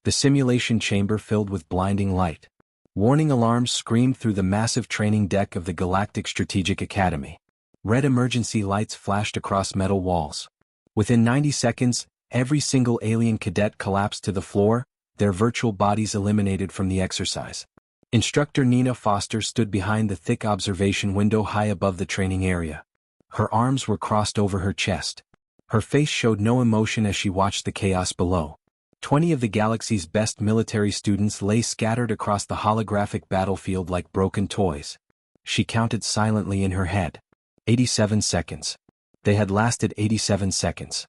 The simulation chamber filled with blinding light. Warning alarms screamed through the massive training deck of the Galactic Strategic Academy. Red emergency lights flashed across metal walls. Within 90 seconds, every single alien cadet collapsed to the floor, their virtual bodies eliminated from the exercise. Instructor Nina Foster stood behind the thick observation window high above the training area. Her arms were crossed over her chest. Her face showed no emotion as she watched the chaos below. 20 of the galaxy's best military students lay scattered across the holographic battlefield like broken toys. She counted silently in her head. 87 seconds. They had lasted 87 seconds.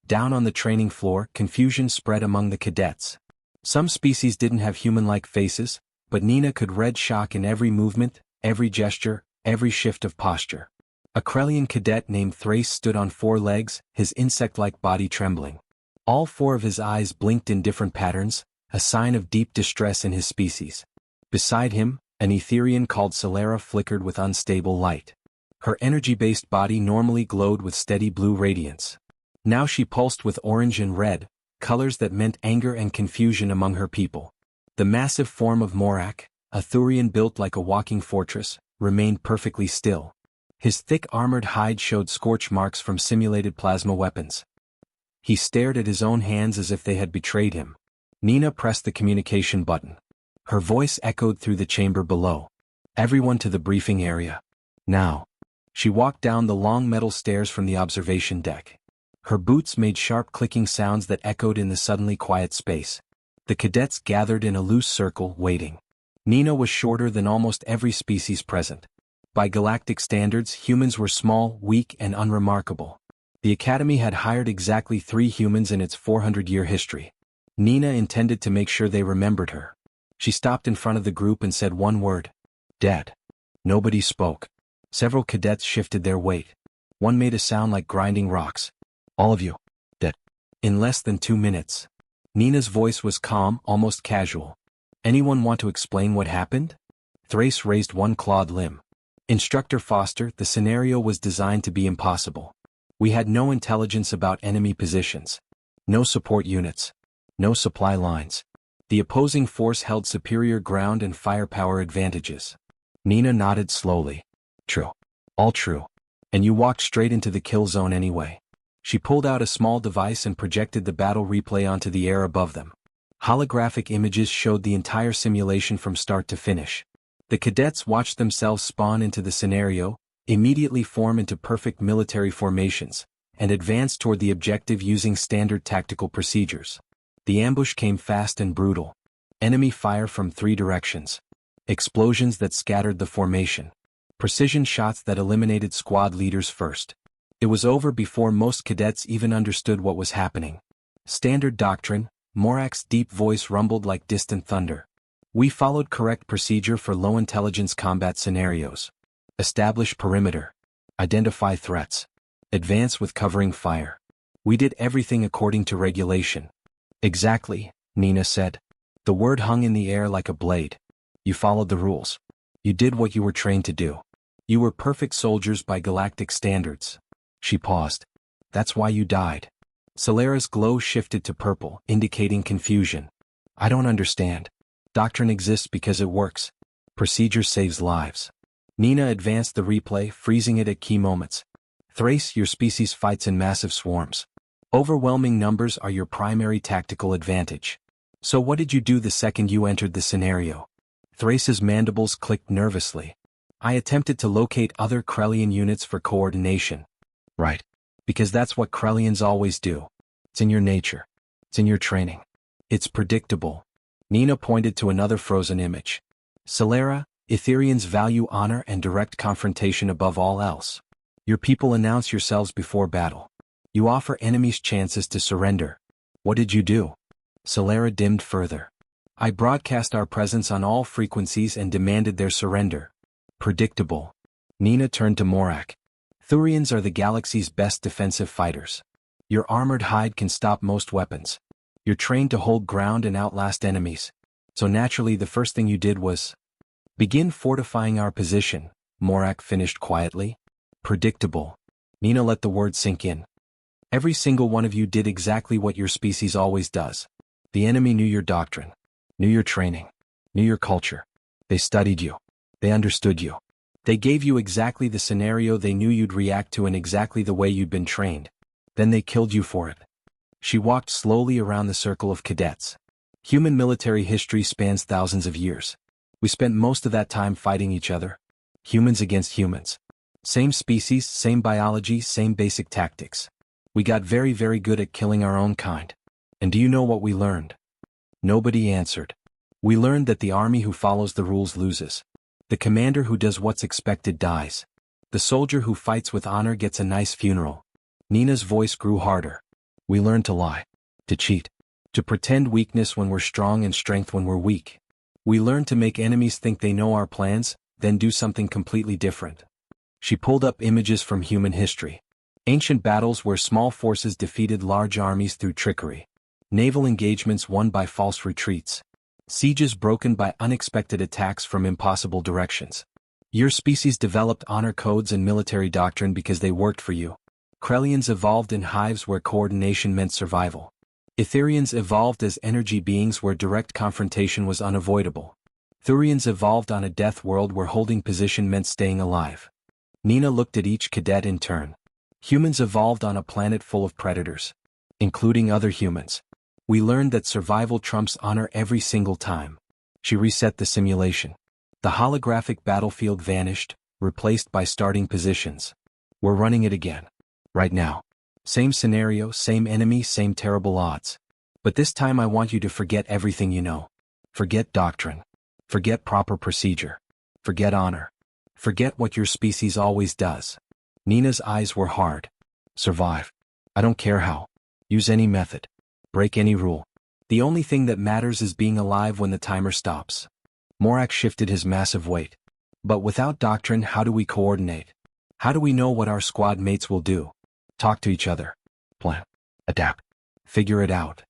Down on the training floor, confusion spread among the cadets. Some species didn't have human-like faces, but Nina could read shock in every movement, every gesture, every shift of posture. A Krellian cadet named Thrace stood on 4 legs, his insect-like body trembling. All 4 of his eyes blinked in different patterns, a sign of deep distress in his species. Beside him, an Etherian called Celera flickered with unstable light. Her energy-based body normally glowed with steady blue radiance. Now she pulsed with orange and red, colors that meant anger and confusion among her people. The massive form of Morak, a Thurian built like a walking fortress, remained perfectly still. His thick armored hide showed scorch marks from simulated plasma weapons. He stared at his own hands as if they had betrayed him. Nina pressed the communication button. Her voice echoed through the chamber below. Everyone to the briefing area. Now. She walked down the long metal stairs from the observation deck. Her boots made sharp clicking sounds that echoed in the suddenly quiet space. The cadets gathered in a loose circle, waiting. Nina was shorter than almost every species present. By galactic standards, humans were small, weak, and unremarkable. The Academy had hired exactly 3 humans in its 400-year history. Nina intended to make sure they remembered her. She stopped in front of the group and said one word. Dead. Nobody spoke. Several cadets shifted their weight. One made a sound like grinding rocks. All of you. Dead. In less than 2 minutes. Nina's voice was calm, almost casual. Anyone want to explain what happened? Thrace raised one clawed limb. Instructor Foster, the scenario was designed to be impossible. We had no intelligence about enemy positions. No support units. No supply lines. The opposing force held superior ground and firepower advantages. Nina nodded slowly. True. All true. And you walked straight into the kill zone anyway. She pulled out a small device and projected the battle replay onto the air above them. Holographic images showed the entire simulation from start to finish. The cadets watched themselves spawn into the scenario, immediately form into perfect military formations, and advance toward the objective using standard tactical procedures. The ambush came fast and brutal. Enemy fire from 3 directions. Explosions that scattered the formation. Precision shots that eliminated squad leaders first. It was over before most cadets even understood what was happening. Standard doctrine, Morak's deep voice rumbled like distant thunder. We followed correct procedure for low-intelligence combat scenarios. Establish perimeter. Identify threats. Advance with covering fire. We did everything according to regulation. Exactly, Nina said. The word hung in the air like a blade. You followed the rules. You did what you were trained to do. You were perfect soldiers by galactic standards. She paused. That's why you died. Celera's glow shifted to purple, indicating confusion. I don't understand. Doctrine exists because it works. Procedure saves lives. Nina advanced the replay, freezing it at key moments. Thrace, your species fights in massive swarms. Overwhelming numbers are your primary tactical advantage. So what did you do the second you entered the scenario? Thrace's mandibles clicked nervously. I attempted to locate other Krellian units for coordination. Right. Because that's what Krellians always do. It's in your nature. It's in your training. It's predictable. Nina pointed to another frozen image. Celera, Etherians value honor and direct confrontation above all else. Your people announce yourselves before battle. You offer enemies chances to surrender. What did you do? Celera dimmed further. I broadcast our presence on all frequencies and demanded their surrender. Predictable. Nina turned to Morak. Thurians are the galaxy's best defensive fighters. Your armored hide can stop most weapons. You're trained to hold ground and outlast enemies. So naturally the first thing you did was begin fortifying our position, Morak finished quietly. Predictable. Nina let the word sink in. Every single one of you did exactly what your species always does. The enemy knew your doctrine, knew your training, knew your culture. They studied you. They understood you. They gave you exactly the scenario they knew you'd react to in exactly the way you'd been trained. Then they killed you for it. She walked slowly around the circle of cadets. Human military history spans thousands of years. We spent most of that time fighting each other. Humans against humans. Same species, same biology, same basic tactics. We got very, very good at killing our own kind. And do you know what we learned? Nobody answered. We learned that the army who follows the rules loses. The commander who does what's expected dies. The soldier who fights with honor gets a nice funeral. Nina's voice grew harder. We learned to lie. To cheat. To pretend weakness when we're strong and strength when we're weak. We learned to make enemies think they know our plans, then do something completely different. She pulled up images from human history. Ancient battles where small forces defeated large armies through trickery. Naval engagements won by false retreats. Sieges broken by unexpected attacks from impossible directions. Your species developed honor codes and military doctrine because they worked for you. Krellians evolved in hives where coordination meant survival. Etherians evolved as energy beings where direct confrontation was unavoidable. Thurians evolved on a death world where holding position meant staying alive. Nina looked at each cadet in turn. Humans evolved on a planet full of predators, including other humans. We learned that survival trumps honor every single time. She reset the simulation. The holographic battlefield vanished, replaced by starting positions. We're running it again. Right now. Same scenario, same enemy, same terrible odds. But this time I want you to forget everything you know. Forget doctrine. Forget proper procedure. Forget honor. Forget what your species always does. Nina's eyes were hard. Survive. I don't care how. Use any method. Break any rule. The only thing that matters is being alive when the timer stops. Morak shifted his massive weight. But without doctrine, how do we coordinate? How do we know what our squad mates will do? Talk to each other. Plan. Adapt. Figure it out.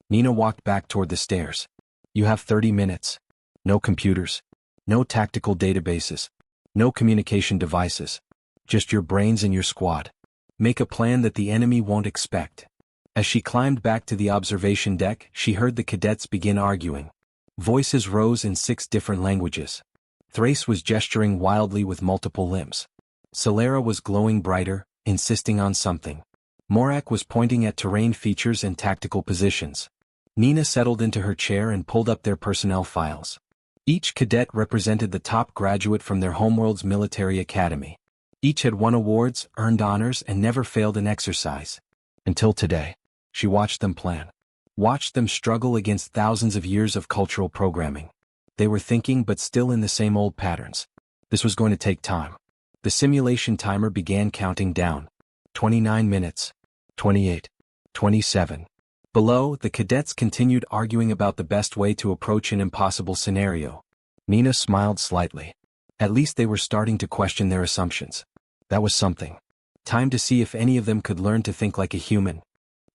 Nina walked back toward the stairs. You have 30 minutes. No computers. No tactical databases. No communication devices. Just your brains and your squad. Make a plan that the enemy won't expect. As she climbed back to the observation deck, she heard the cadets begin arguing. Voices rose in 6 different languages. Thrace was gesturing wildly with multiple limbs. Solera was glowing brighter, insisting on something. Morak was pointing at terrain features and tactical positions. Nina settled into her chair and pulled up their personnel files. Each cadet represented the top graduate from their homeworld's military academy. Each had won awards, earned honors, and never failed an exercise. Until today. She watched them plan. Watched them struggle against thousands of years of cultural programming. They were thinking but still in the same old patterns. This was going to take time. The simulation timer began counting down. 29 minutes. 28. 27. Below, the cadets continued arguing about the best way to approach an impossible scenario. Nina smiled slightly. At least they were starting to question their assumptions. That was something. Time to see if any of them could learn to think like a human.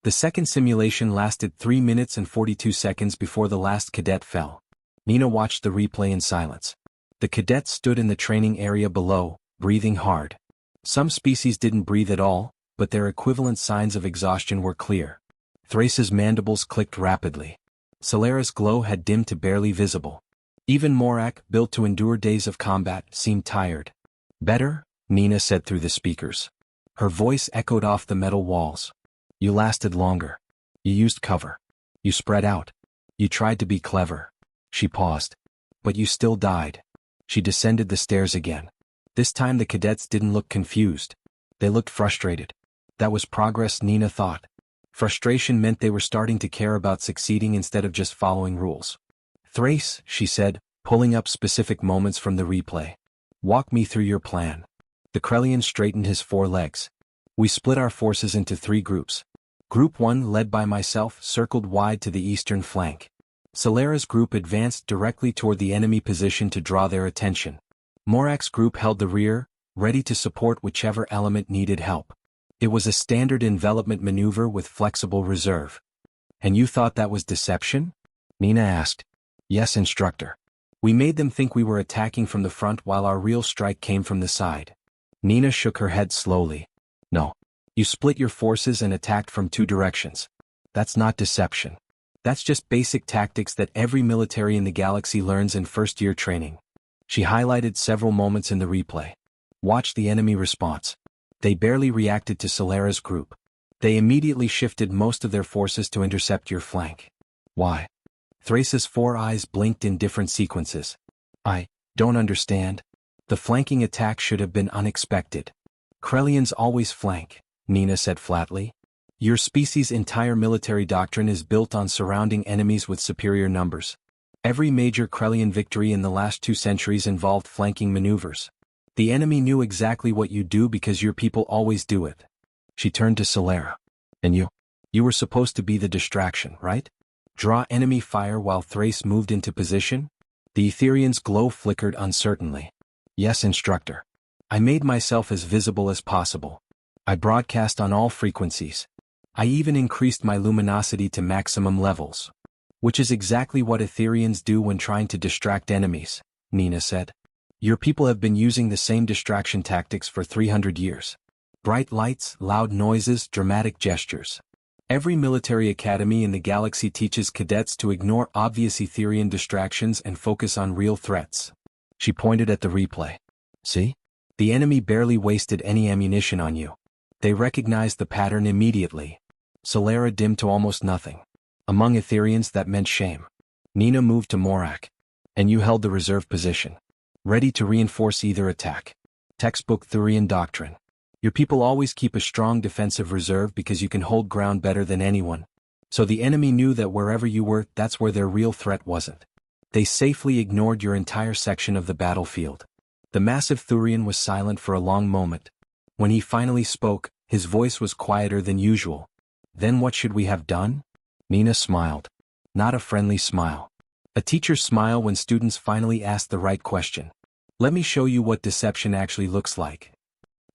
The second simulation lasted 3 minutes and 42 seconds before the last cadet fell. Nina watched the replay in silence. The cadets stood in the training area below, breathing hard. Some species didn't breathe at all, but their equivalent signs of exhaustion were clear. Thrace's mandibles clicked rapidly. Solera's glow had dimmed to barely visible. Even Morak, built to endure days of combat, seemed tired. Better, Nina said through the speakers. Her voice echoed off the metal walls. You lasted longer. You used cover. You spread out. You tried to be clever. She paused. But you still died. She descended the stairs again. This time the cadets didn't look confused. They looked frustrated. That was progress, Nina thought. Frustration meant they were starting to care about succeeding instead of just following rules. Thrace, she said, pulling up specific moments from the replay. Walk me through your plan. The Krellian straightened his 4 legs. We split our forces into 3 groups. Group 1, led by myself, circled wide to the eastern flank. Solera's group advanced directly toward the enemy position to draw their attention. Morak's group held the rear, ready to support whichever element needed help. It was a standard envelopment maneuver with flexible reserve. And you thought that was deception? Nina asked. Yes, instructor. We made them think we were attacking from the front while our real strike came from the side. Nina shook her head slowly. No. You split your forces and attacked from 2 directions. That's not deception. That's just basic tactics that every military in the galaxy learns in first-year training. She highlighted several moments in the replay. Watch the enemy response. They barely reacted to Solera's group. They immediately shifted most of their forces to intercept your flank. Why? Thrace's 4 eyes blinked in different sequences. I don't understand. The flanking attack should have been unexpected. Krellians always flank, Nina said flatly. Your species' entire military doctrine is built on surrounding enemies with superior numbers. Every major Krellian victory in the last 2 centuries involved flanking maneuvers. The enemy knew exactly what you do because your people always do it. She turned to Solera. And you? You were supposed to be the distraction, right? Draw enemy fire while Thrace moved into position? The Etherian's glow flickered uncertainly. Yes, instructor. I made myself as visible as possible. I broadcast on all frequencies. I even increased my luminosity to maximum levels. Which is exactly what Etherians do when trying to distract enemies, Nina said. Your people have been using the same distraction tactics for 300 years. Bright lights, loud noises, dramatic gestures. Every military academy in the galaxy teaches cadets to ignore obvious Etherian distractions and focus on real threats. She pointed at the replay. See? The enemy barely wasted any ammunition on you. They recognized the pattern immediately. Solera dimmed to almost nothing. Among Etherians that meant shame. Nina moved to Morak. And you held the reserve position. Ready to reinforce either attack. Textbook Thurian doctrine. Your people always keep a strong defensive reserve because you can hold ground better than anyone. So the enemy knew that wherever you were, that's where their real threat wasn't. They safely ignored your entire section of the battlefield. The massive Thurian was silent for a long moment. When he finally spoke, his voice was quieter than usual. Then what should we have done? Nina smiled. Not a friendly smile. A teacher's smile when students finally ask the right question. Let me show you what deception actually looks like.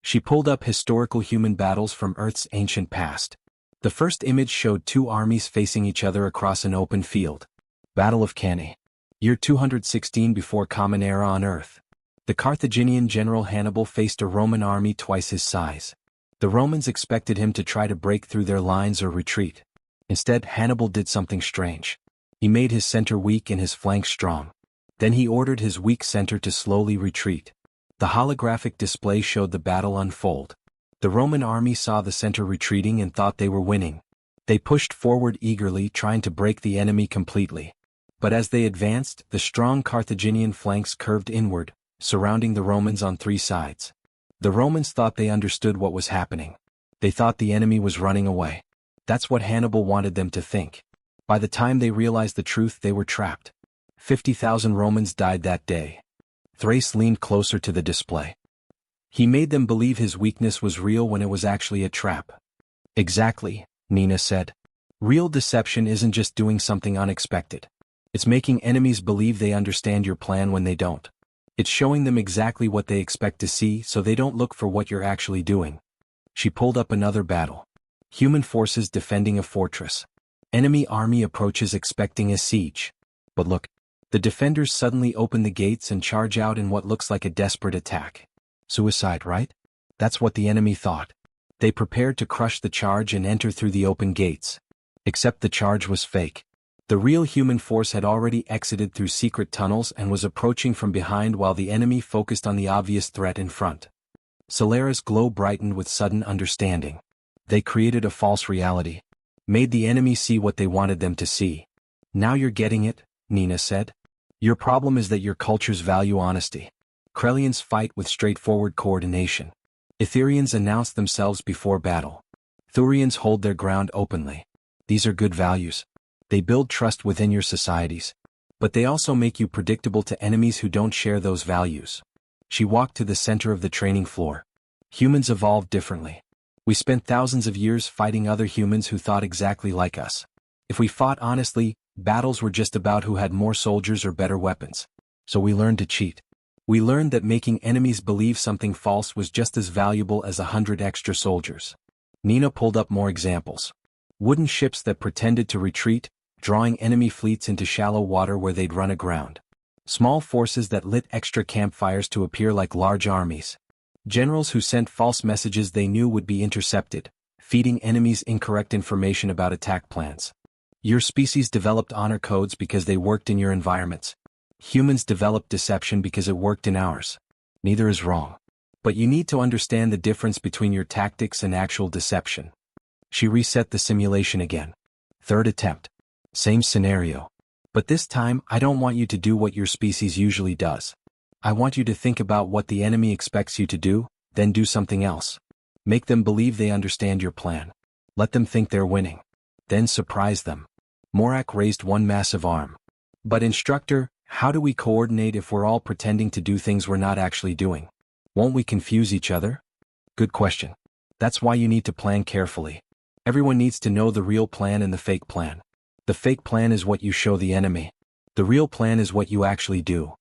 She pulled up historical human battles from Earth's ancient past. The first image showed 2 armies facing each other across an open field. Battle of Cannae. Year 216 before Common Era on Earth. The Carthaginian general Hannibal faced a Roman army twice his size. The Romans expected him to try to break through their lines or retreat. Instead, Hannibal did something strange. He made his center weak and his flanks strong. Then he ordered his weak center to slowly retreat. The holographic display showed the battle unfold. The Roman army saw the center retreating and thought they were winning. They pushed forward eagerly, trying to break the enemy completely. But as they advanced, the strong Carthaginian flanks curved inward, surrounding the Romans on 3 sides. The Romans thought they understood what was happening. They thought the enemy was running away. That's what Hannibal wanted them to think. By the time they realized the truth, they were trapped. 50,000 Romans died that day. Thrace leaned closer to the display. He made them believe his weakness was real when it was actually a trap. Exactly, Nina said. Real deception isn't just doing something unexpected. It's making enemies believe they understand your plan when they don't. It's showing them exactly what they expect to see so they don't look for what you're actually doing. She pulled up another battle. Human forces defending a fortress. Enemy army approaches expecting a siege. But look, the defenders suddenly open the gates and charge out in what looks like a desperate attack. Suicide, right? That's what the enemy thought. They prepared to crush the charge and enter through the open gates. Except the charge was fake. The real human force had already exited through secret tunnels and was approaching from behind while the enemy focused on the obvious threat in front. Solera's glow brightened with sudden understanding. They created a false reality. Made the enemy see what they wanted them to see. Now you're getting it, Nina said. Your problem is that your cultures value honesty. Krellians fight with straightforward coordination. Etherians announce themselves before battle. Thurians hold their ground openly. These are good values. They build trust within your societies. But they also make you predictable to enemies who don't share those values. She walked to the center of the training floor. Humans evolved differently. We spent thousands of years fighting other humans who thought exactly like us. If we fought honestly, battles were just about who had more soldiers or better weapons. So we learned to cheat. We learned that making enemies believe something false was just as valuable as 100 extra soldiers. Nina pulled up more examples. Wooden ships that pretended to retreat, drawing enemy fleets into shallow water where they'd run aground. Small forces that lit extra campfires to appear like large armies. Generals who sent false messages they knew would be intercepted, feeding enemies incorrect information about attack plans. Your species developed honor codes because they worked in your environments. Humans developed deception because it worked in ours. Neither is wrong. But you need to understand the difference between your tactics and actual deception. She reset the simulation again. Third attempt. Same scenario. But this time, I don't want you to do what your species usually does. I want you to think about what the enemy expects you to do, then do something else. Make them believe they understand your plan. Let them think they're winning. Then surprise them. Morak raised one massive arm. But instructor, how do we coordinate if we're all pretending to do things we're not actually doing? Won't we confuse each other? Good question. That's why you need to plan carefully. Everyone needs to know the real plan and the fake plan. The fake plan is what you show the enemy. The real plan is what you actually do.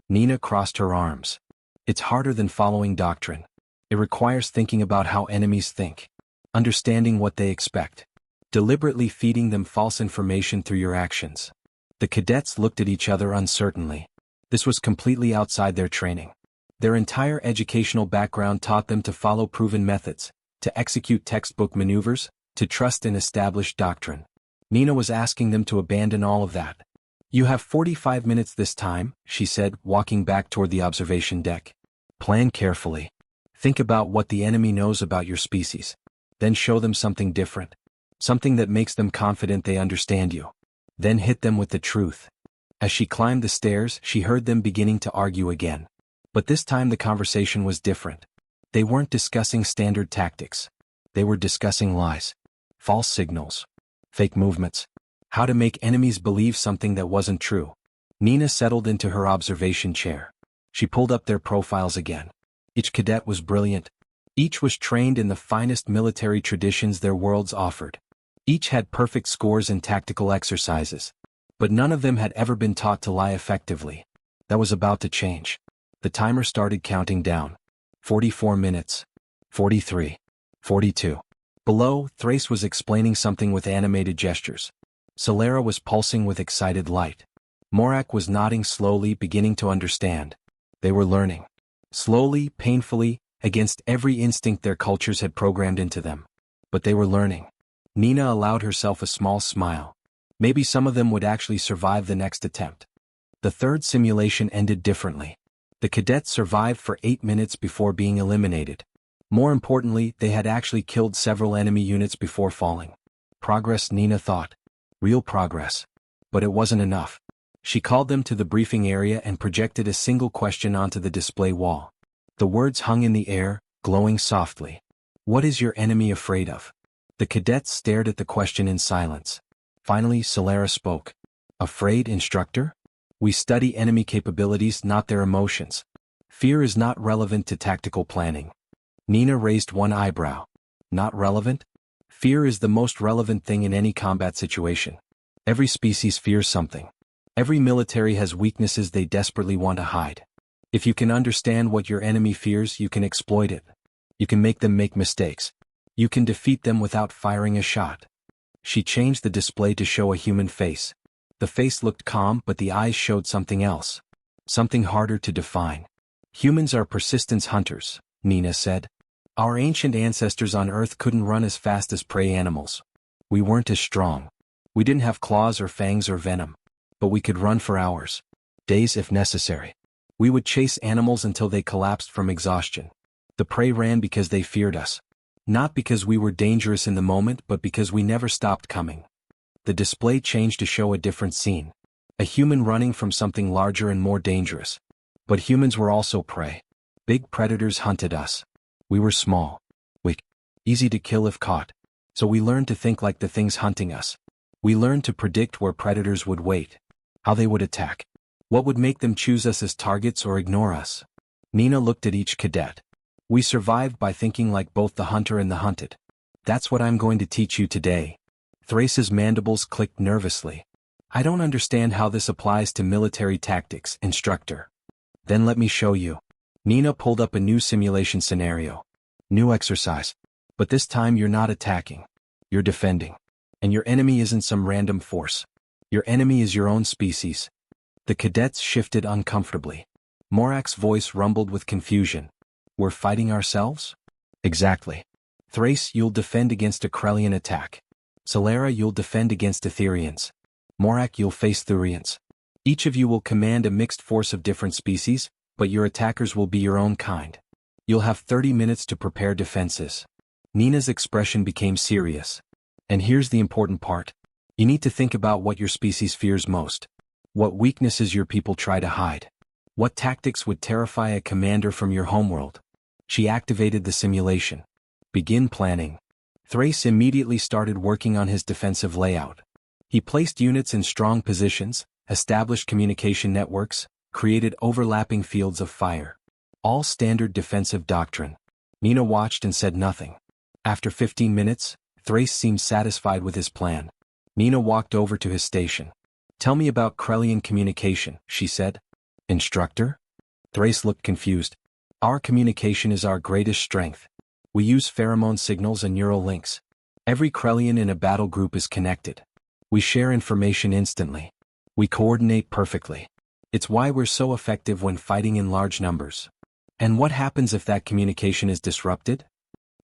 Nina crossed her arms. It's harder than following doctrine. It requires thinking about how enemies think. Understanding what they expect. Deliberately feeding them false information through your actions. The cadets looked at each other uncertainly. This was completely outside their training. Their entire educational background taught them to follow proven methods, to execute textbook maneuvers, to trust in established doctrine. Nina was asking them to abandon all of that. You have 45 minutes this time, she said, walking back toward the observation deck. Plan carefully. Think about what the enemy knows about your species. Then show them something different. Something that makes them confident they understand you. Then hit them with the truth. As she climbed the stairs, she heard them beginning to argue again. But this time the conversation was different. They weren't discussing standard tactics. They were discussing lies. False signals. Fake movements. How to make enemies believe something that wasn't true. Nina settled into her observation chair. She pulled up their profiles again. Each cadet was brilliant. Each was trained in the finest military traditions their worlds offered. Each had perfect scores in tactical exercises. But none of them had ever been taught to lie effectively. That was about to change. The timer started counting down. 44 minutes. 43. 42. Below, Thrace was explaining something with animated gestures. Solera was pulsing with excited light. Morak was nodding slowly, beginning to understand. They were learning. Slowly, painfully, against every instinct their cultures had programmed into them. But they were learning. Nina allowed herself a small smile. Maybe some of them would actually survive the next attempt. The third simulation ended differently. The cadets survived for 8 minutes before being eliminated. More importantly, they had actually killed several enemy units before falling. Progress, Nina thought. Real progress. But it wasn't enough. She called them to the briefing area and projected a single question onto the display wall. The words hung in the air, glowing softly. What is your enemy afraid of? The cadets stared at the question in silence. Finally, Solera spoke. Afraid, instructor? We study enemy capabilities, not their emotions. Fear is not relevant to tactical planning. Nina raised one eyebrow. Not relevant? Fear is the most relevant thing in any combat situation. Every species fears something. Every military has weaknesses they desperately want to hide. If you can understand what your enemy fears, you can exploit it. You can make them make mistakes. You can defeat them without firing a shot. She changed the display to show a human face. The face looked calm, but the eyes showed something else. Something harder to define. Humans are persistence hunters, Nina said. Our ancient ancestors on Earth couldn't run as fast as prey animals. We weren't as strong. We didn't have claws or fangs or venom. But we could run for hours. Days if necessary. We would chase animals until they collapsed from exhaustion. The prey ran because they feared us. Not because we were dangerous in the moment, but because we never stopped coming. The display changed to show a different scene. A human running from something larger and more dangerous. But humans were also prey. Big predators hunted us. We were small. Weak. Easy to kill if caught. So we learned to think like the things hunting us. We learned to predict where predators would wait. How they would attack. What would make them choose us as targets or ignore us? Nina looked at each cadet. We survived by thinking like both the hunter and the hunted. That's what I'm going to teach you today. Thrace's mandibles clicked nervously. I don't understand how this applies to military tactics, instructor. Then let me show you. Nina pulled up a new simulation scenario. New exercise. But this time you're not attacking. You're defending. And your enemy isn't some random force. Your enemy is your own species. The cadets shifted uncomfortably. Morak's voice rumbled with confusion. We're fighting ourselves? Exactly. Thrace, you'll defend against a Krellian attack. Solera, you'll defend against Etherians. Morak, you'll face Thurians. Each of you will command a mixed force of different species, but your attackers will be your own kind. You'll have 30 minutes to prepare defenses. Nina's expression became serious. And here's the important part. You need to think about what your species fears most. What weaknesses your people try to hide. What tactics would terrify a commander from your homeworld? She activated the simulation. Begin planning. Thrace immediately started working on his defensive layout. He placed units in strong positions, established communication networks, created overlapping fields of fire. All standard defensive doctrine. Nina watched and said nothing. After 15 minutes, Thrace seemed satisfied with his plan. Nina walked over to his station. Tell me about Krellian communication, she said. Instructor? Thrace looked confused. Our communication is our greatest strength. We use pheromone signals and neural links. Every Krellian in a battle group is connected. We share information instantly. We coordinate perfectly. It's why we're so effective when fighting in large numbers. And what happens if that communication is disrupted?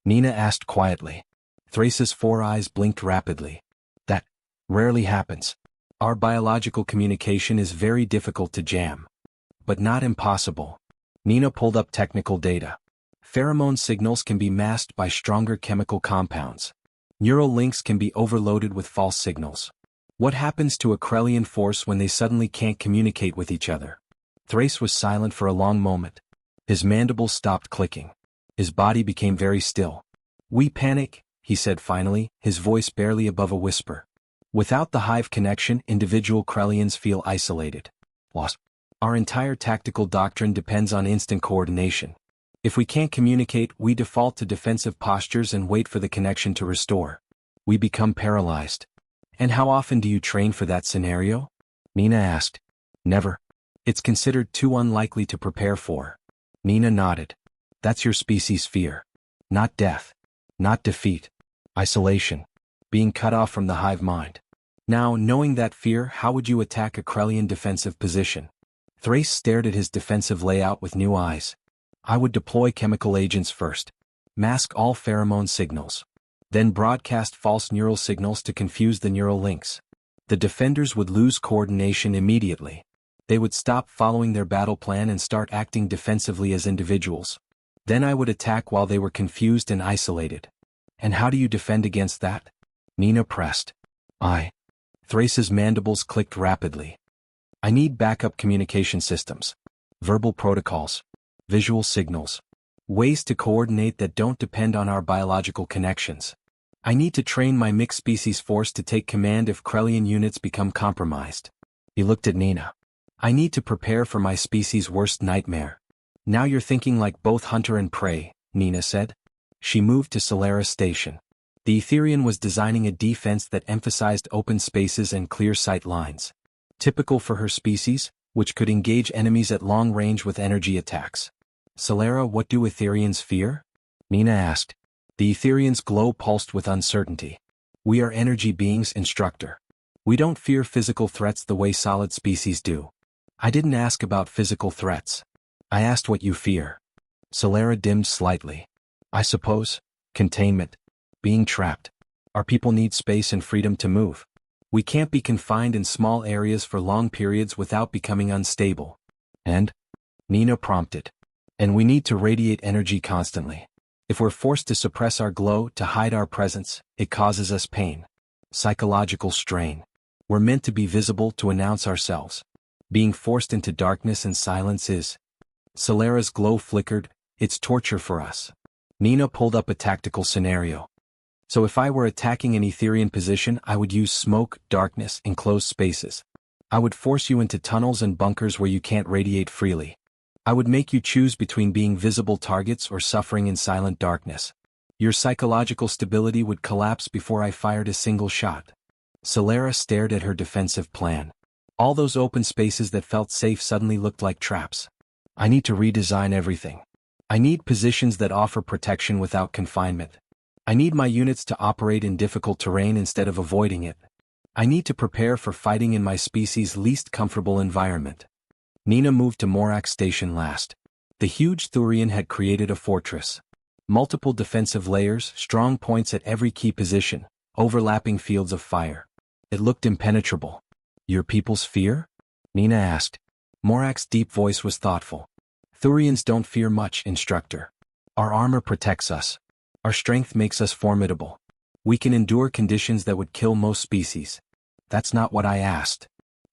Nina asked quietly. Thrace's 4 eyes blinked rapidly. That rarely happens. Our biological communication is very difficult to jam. But not impossible. Nina pulled up technical data. Pheromone signals can be masked by stronger chemical compounds. Neural links can be overloaded with false signals. What happens to a Krellian force when they suddenly can't communicate with each other? Thrace was silent for a long moment. His mandibles stopped clicking. His body became very still. We panic, he said finally, his voice barely above a whisper. Without the hive connection, individual Krellians feel isolated. Lost. Our entire tactical doctrine depends on instant coordination. If we can't communicate, we default to defensive postures and wait for the connection to restore. We become paralyzed. And how often do you train for that scenario? Nina asked. Never. It's considered too unlikely to prepare for. Nina nodded. That's your species' fear. Not death. Not defeat. Isolation. Being cut off from the hive mind. Now, knowing that fear, how would you attack a Krellian defensive position? Thrace stared at his defensive layout with new eyes. I would deploy chemical agents first. Mask all pheromone signals. Then broadcast false neural signals to confuse the neural links. The defenders would lose coordination immediately. They would stop following their battle plan and start acting defensively as individuals. Then I would attack while they were confused and isolated. And how do you defend against that? Nina pressed. Thrace's mandibles clicked rapidly. I need backup communication systems. Verbal protocols. Visual signals. Ways to coordinate that don't depend on our biological connections. I need to train my mixed species force to take command if Krellian units become compromised. He looked at Nina. I need to prepare for my species' worst nightmare. Now you're thinking like both hunter and prey, Nina said. She moved to Solera's station. The Etherian was designing a defense that emphasized open spaces and clear sight lines. Typical for her species, which could engage enemies at long range with energy attacks. Solera, what do Etherians fear? Nina asked. The Etherians' glow pulsed with uncertainty. We are energy beings, instructor. We don't fear physical threats the way solid species do. I didn't ask about physical threats. I asked what you fear. Solera dimmed slightly. I suppose, containment. Being trapped. Our people need space and freedom to move. We can't be confined in small areas for long periods without becoming unstable. And? Nina prompted. And we need to radiate energy constantly. If we're forced to suppress our glow to hide our presence, it causes us pain. Psychological strain. We're meant to be visible to announce ourselves. Being forced into darkness and silence is. Solera's glow flickered. It's torture for us. Nina pulled up a tactical scenario. So if I were attacking an Etherian position, I would use smoke, darkness, enclosed spaces. I would force you into tunnels and bunkers where you can't radiate freely. I would make you choose between being visible targets or suffering in silent darkness. Your psychological stability would collapse before I fired a single shot. Solera stared at her defensive plan. All those open spaces that felt safe suddenly looked like traps. I need to redesign everything. I need positions that offer protection without confinement. I need my units to operate in difficult terrain instead of avoiding it. I need to prepare for fighting in my species' least comfortable environment. Nina moved to Morak's station last. The huge Thurian had created a fortress. Multiple defensive layers, strong points at every key position, overlapping fields of fire. It looked impenetrable. Your people's fear? Nina asked. Morak's deep voice was thoughtful. Thurians don't fear much, instructor. Our armor protects us. Our strength makes us formidable. We can endure conditions that would kill most species. That's not what I asked.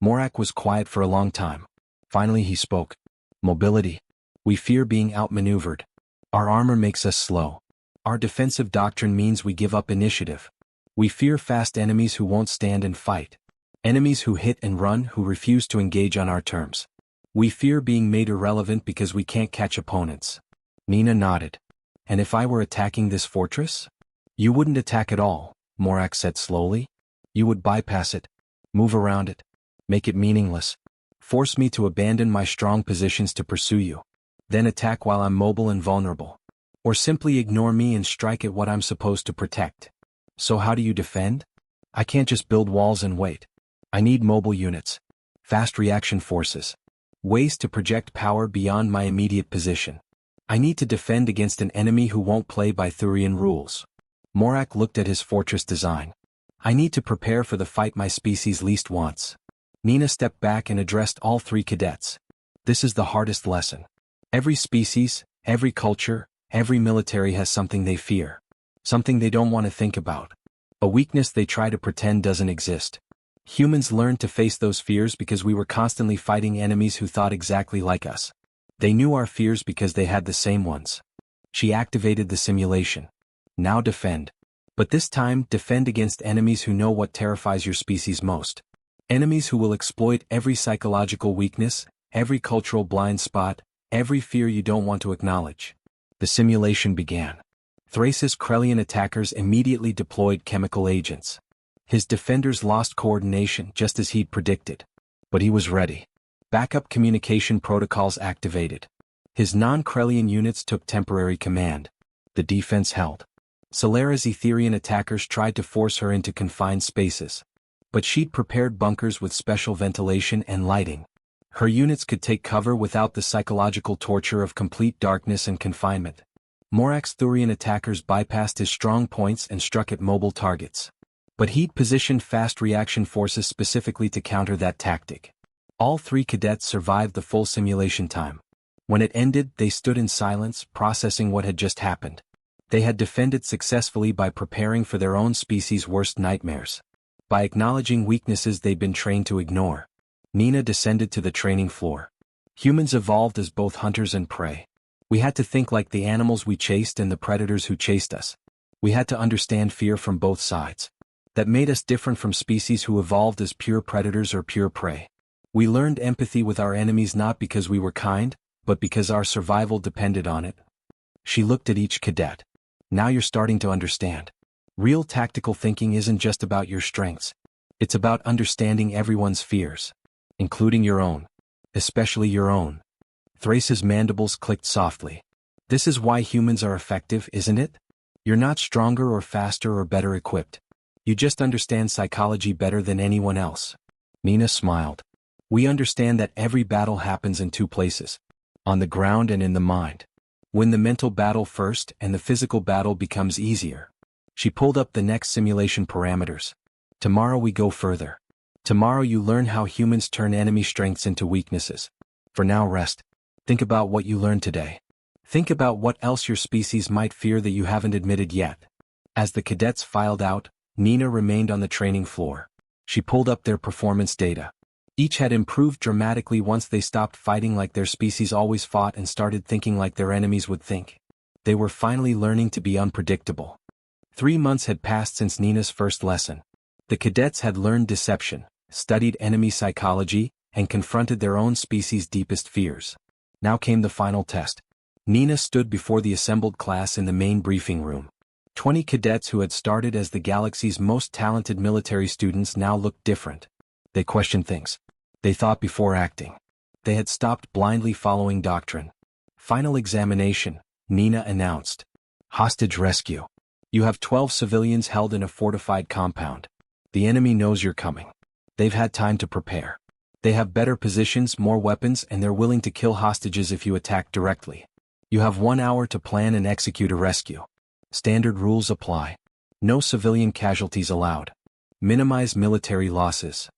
Morak was quiet for a long time. Finally he spoke. Mobility. We fear being outmaneuvered. Our armor makes us slow. Our defensive doctrine means we give up initiative. We fear fast enemies who won't stand and fight. Enemies who hit and run, who refuse to engage on our terms. We fear being made irrelevant because we can't catch opponents. Nina nodded. And if I were attacking this fortress? You wouldn't attack at all, Morak said slowly. You would bypass it, move around it, make it meaningless, force me to abandon my strong positions to pursue you, then attack while I'm mobile and vulnerable. Or simply ignore me and strike at what I'm supposed to protect. So how do you defend? I can't just build walls and wait. I need mobile units, fast reaction forces, ways to project power beyond my immediate position. I need to defend against an enemy who won't play by Thurian rules. Morak looked at his fortress design. I need to prepare for the fight my species least wants. Nina stepped back and addressed all three cadets. This is the hardest lesson. Every species, every culture, every military has something they fear. Something they don't want to think about. A weakness they try to pretend doesn't exist. Humans learned to face those fears because we were constantly fighting enemies who thought exactly like us. They knew our fears because they had the same ones. She activated the simulation. Now defend. But this time, defend against enemies who know what terrifies your species most. Enemies who will exploit every psychological weakness, every cultural blind spot, every fear you don't want to acknowledge. The simulation began. Thrace's Krellian attackers immediately deployed chemical agents. His defenders lost coordination just as he'd predicted. But he was ready. Backup communication protocols activated. His non-Krellian units took temporary command. The defense held. Solera's Etherian attackers tried to force her into confined spaces. But she'd prepared bunkers with special ventilation and lighting. Her units could take cover without the psychological torture of complete darkness and confinement. Morak's Thurian attackers bypassed his strong points and struck at mobile targets. But he'd positioned fast reaction forces specifically to counter that tactic. All three cadets survived the full simulation time. When it ended, they stood in silence, processing what had just happened. They had defended successfully by preparing for their own species' worst nightmares. By acknowledging weaknesses they'd been trained to ignore. Nina descended to the training floor. Humans evolved as both hunters and prey. We had to think like the animals we chased and the predators who chased us. We had to understand fear from both sides. That made us different from species who evolved as pure predators or pure prey. We learned empathy with our enemies not because we were kind, but because our survival depended on it. She looked at each cadet. Now you're starting to understand. Real tactical thinking isn't just about your strengths. It's about understanding everyone's fears. Including your own. Especially your own. Thrace's mandibles clicked softly. This is why humans are effective, isn't it? You're not stronger or faster or better equipped. You just understand psychology better than anyone else. Nina smiled. We understand that every battle happens in two places. On the ground and in the mind. Win the mental battle first and the physical battle becomes easier. She pulled up the next simulation parameters. Tomorrow we go further. Tomorrow you learn how humans turn enemy strengths into weaknesses. For now rest. Think about what you learned today. Think about what else your species might fear that you haven't admitted yet. As the cadets filed out, Nina remained on the training floor. She pulled up their performance data. Each had improved dramatically once they stopped fighting like their species always fought and started thinking like their enemies would think. They were finally learning to be unpredictable. 3 months had passed since Nina's first lesson. The cadets had learned deception, studied enemy psychology, and confronted their own species' deepest fears. Now came the final test. Nina stood before the assembled class in the main briefing room. 20 cadets who had started as the galaxy's most talented military students now looked different. They questioned things. They thought before acting. They had stopped blindly following doctrine. Final examination, Nina announced. Hostage rescue. You have 12 civilians held in a fortified compound. The enemy knows you're coming. They've had time to prepare. They have better positions, more weapons, and they're willing to kill hostages if you attack directly. You have 1 hour to plan and execute a rescue. Standard rules apply. No civilian casualties allowed. Minimize military losses.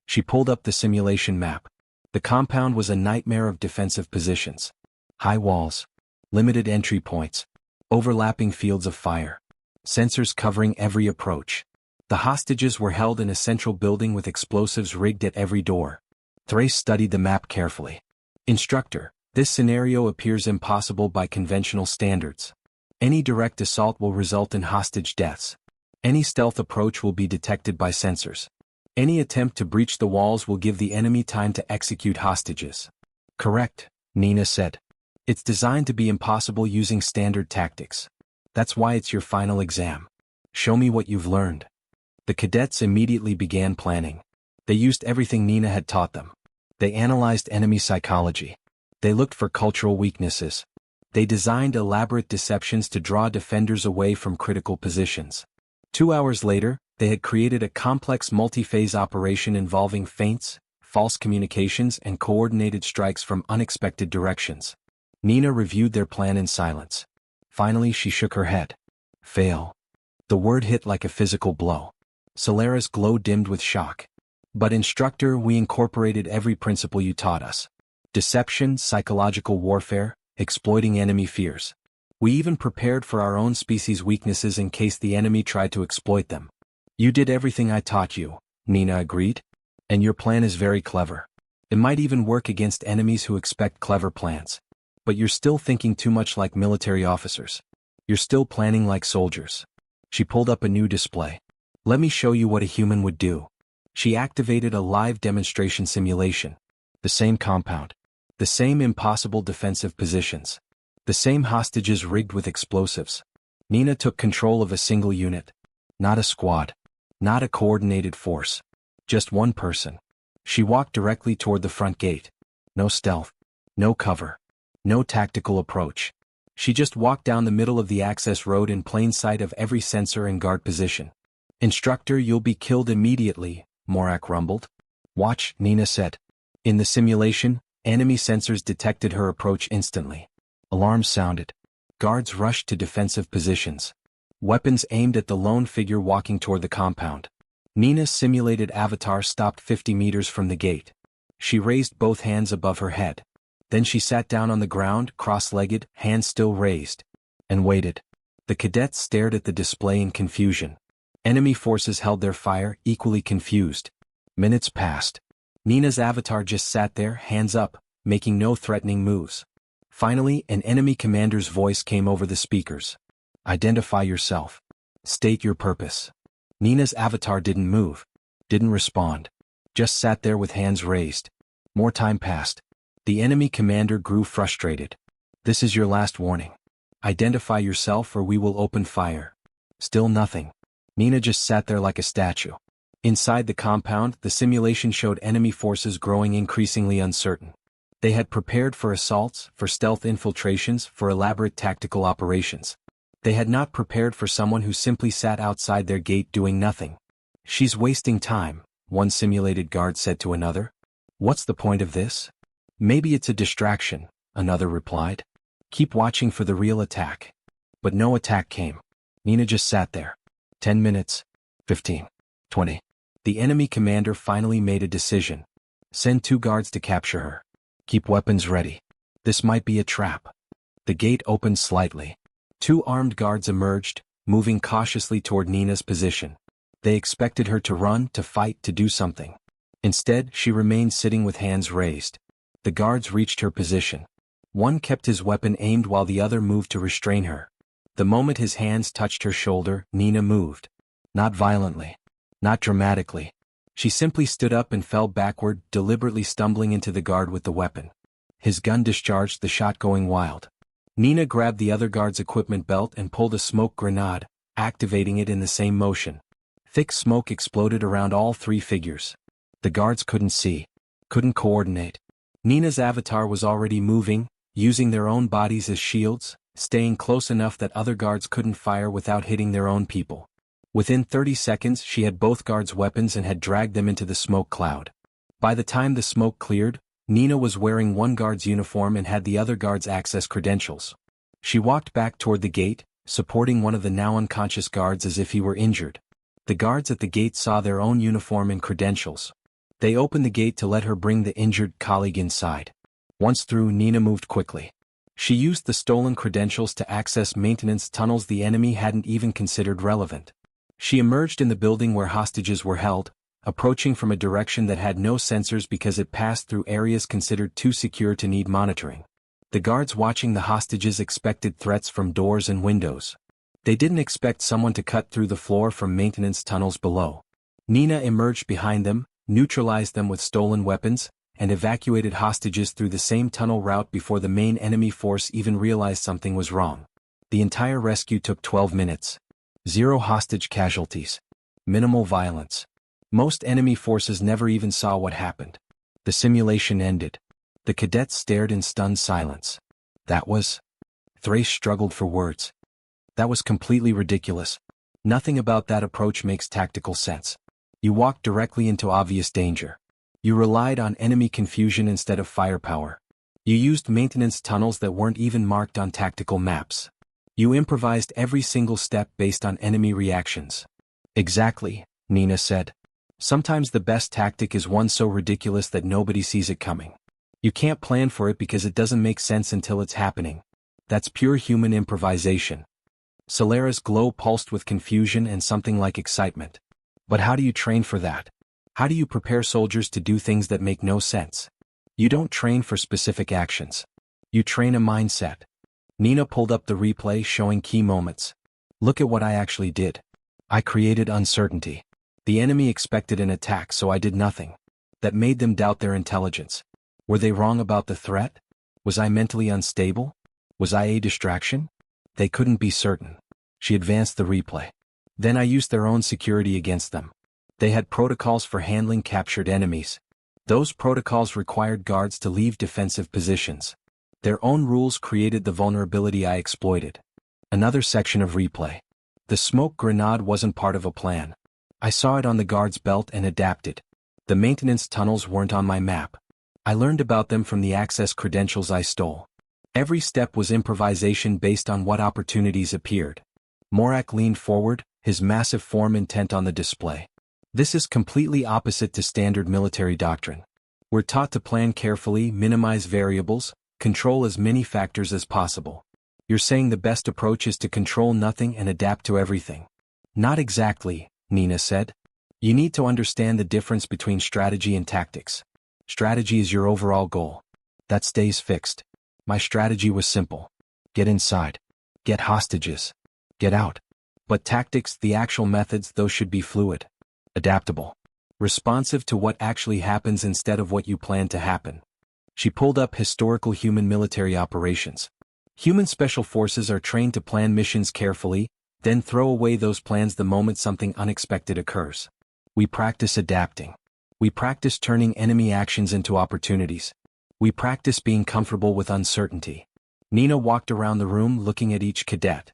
She pulled up the simulation map. The compound was a nightmare of defensive positions. High walls. Limited entry points. Overlapping fields of fire. Sensors covering every approach. The hostages were held in a central building with explosives rigged at every door. Thrace studied the map carefully. Instructor, this scenario appears impossible by conventional standards. Any direct assault will result in hostage deaths. Any stealth approach will be detected by sensors. Any attempt to breach the walls will give the enemy time to execute hostages. Correct, Nina said. It's designed to be impossible using standard tactics. That's why it's your final exam. Show me what you've learned. The cadets immediately began planning. They used everything Nina had taught them. They analyzed enemy psychology. They looked for cultural weaknesses. They designed elaborate deceptions to draw defenders away from critical positions. 2 hours later, they had created a complex multi-phase operation involving feints, false communications, and coordinated strikes from unexpected directions. Nina reviewed their plan in silence. Finally, she shook her head. Fail. The word hit like a physical blow. Solera's glow dimmed with shock. But instructor, we incorporated every principle you taught us. Deception, psychological warfare, exploiting enemy fears. We even prepared for our own species' weaknesses in case the enemy tried to exploit them. You did everything I taught you, Nina agreed. And your plan is very clever. It might even work against enemies who expect clever plans. But you're still thinking too much like military officers. You're still planning like soldiers. She pulled up a new display. Let me show you what a human would do. She activated a live demonstration simulation. The same compound. The same impossible defensive positions. The same hostages rigged with explosives. Nina took control of a single unit. Not a squad. Not a coordinated force. Just one person. She walked directly toward the front gate. No stealth. No cover. No tactical approach. She just walked down the middle of the access road in plain sight of every sensor and guard position. Instructor, you'll be killed immediately, Morak rumbled. Watch, Nina said. In the simulation, enemy sensors detected her approach instantly. Alarms sounded. Guards rushed to defensive positions. Weapons aimed at the lone figure walking toward the compound. Nina's simulated avatar stopped 50 meters from the gate. She raised both hands above her head. Then she sat down on the ground, cross-legged, hands still raised, and waited. The cadets stared at the display in confusion. Enemy forces held their fire, equally confused. Minutes passed. Nina's avatar just sat there, hands up, making no threatening moves. Finally, an enemy commander's voice came over the speakers. Identify yourself. State your purpose. Nina's avatar didn't move, didn't respond. Just sat there with hands raised. More time passed. The enemy commander grew frustrated. This is your last warning. Identify yourself or we will open fire. Still nothing. Nina just sat there like a statue. Inside the compound, the simulation showed enemy forces growing increasingly uncertain. They had prepared for assaults, for stealth infiltrations, for elaborate tactical operations. They had not prepared for someone who simply sat outside their gate doing nothing. She's wasting time, one simulated guard said to another. What's the point of this? Maybe it's a distraction, another replied. Keep watching for the real attack. But no attack came. Nina just sat there. 10 minutes. 15. 20. The enemy commander finally made a decision. Send 2 guards to capture her. Keep weapons ready. This might be a trap. The gate opened slightly. 2 armed guards emerged, moving cautiously toward Nina's position. They expected her to run, to fight, to do something. Instead, she remained sitting with hands raised. The guards reached her position. One kept his weapon aimed while the other moved to restrain her. The moment his hands touched her shoulder, Nina moved. Not violently. Not dramatically. She simply stood up and fell backward, deliberately stumbling into the guard with the weapon. His gun discharged, the shot going wild. Nina grabbed the other guard's equipment belt and pulled a smoke grenade, activating it in the same motion. Thick smoke exploded around all 3 figures. The guards couldn't see. Couldn't coordinate. Nina's avatar was already moving, using their own bodies as shields, staying close enough that other guards couldn't fire without hitting their own people. Within 30 seconds, she had both guards' weapons and had dragged them into the smoke cloud. By the time the smoke cleared, Nina was wearing one guard's uniform and had the other guard's access credentials. She walked back toward the gate, supporting one of the now unconscious guards as if he were injured. The guards at the gate saw their own uniform and credentials. They opened the gate to let her bring the injured colleague inside. Once through, Nina moved quickly. She used the stolen credentials to access maintenance tunnels the enemy hadn't even considered relevant. She emerged in the building where hostages were held, approaching from a direction that had no sensors because it passed through areas considered too secure to need monitoring. The guards watching the hostages expected threats from doors and windows. They didn't expect someone to cut through the floor from maintenance tunnels below. Nina emerged behind them, neutralized them with stolen weapons, and evacuated hostages through the same tunnel route before the main enemy force even realized something was wrong. The entire rescue took 12 minutes. 0 hostage casualties. Minimal violence. Most enemy forces never even saw what happened. The simulation ended. The cadets stared in stunned silence. That was... Thrace struggled for words. That was completely ridiculous. Nothing about that approach makes tactical sense. You walked directly into obvious danger. You relied on enemy confusion instead of firepower. You used maintenance tunnels that weren't even marked on tactical maps. You improvised every single step based on enemy reactions. Exactly, Nina said. Sometimes the best tactic is one so ridiculous that nobody sees it coming. You can't plan for it because it doesn't make sense until it's happening. That's pure human improvisation. Solera's glow pulsed with confusion and something like excitement. But how do you train for that? How do you prepare soldiers to do things that make no sense? You don't train for specific actions. You train a mindset. Nina pulled up the replay showing key moments. Look at what I actually did. I created uncertainty. The enemy expected an attack, so I did nothing. That made them doubt their intelligence. Were they wrong about the threat? Was I mentally unstable? Was I a distraction? They couldn't be certain. She advanced the replay. Then I used their own security against them. They had protocols for handling captured enemies. Those protocols required guards to leave defensive positions. Their own rules created the vulnerability I exploited. Another section of replay. The smoke grenade wasn't part of a plan. I saw it on the guard's belt and adapted. The maintenance tunnels weren't on my map. I learned about them from the access credentials I stole. Every step was improvisation based on what opportunities appeared. Morak leaned forward, his massive form intent on the display. This is completely opposite to standard military doctrine. We're taught to plan carefully, minimize variables, control as many factors as possible. You're saying the best approach is to control nothing and adapt to everything. Not exactly, Nina said. You need to understand the difference between strategy and tactics. Strategy is your overall goal. That stays fixed. My strategy was simple. Get inside. Get hostages. Get out. But tactics, the actual methods, those should be fluid. Adaptable. Responsive to what actually happens instead of what you plan to happen. She pulled up historical human military operations. Human special forces are trained to plan missions carefully, then throw away those plans the moment something unexpected occurs. We practice adapting. We practice turning enemy actions into opportunities. We practice being comfortable with uncertainty. Nina walked around the room looking at each cadet.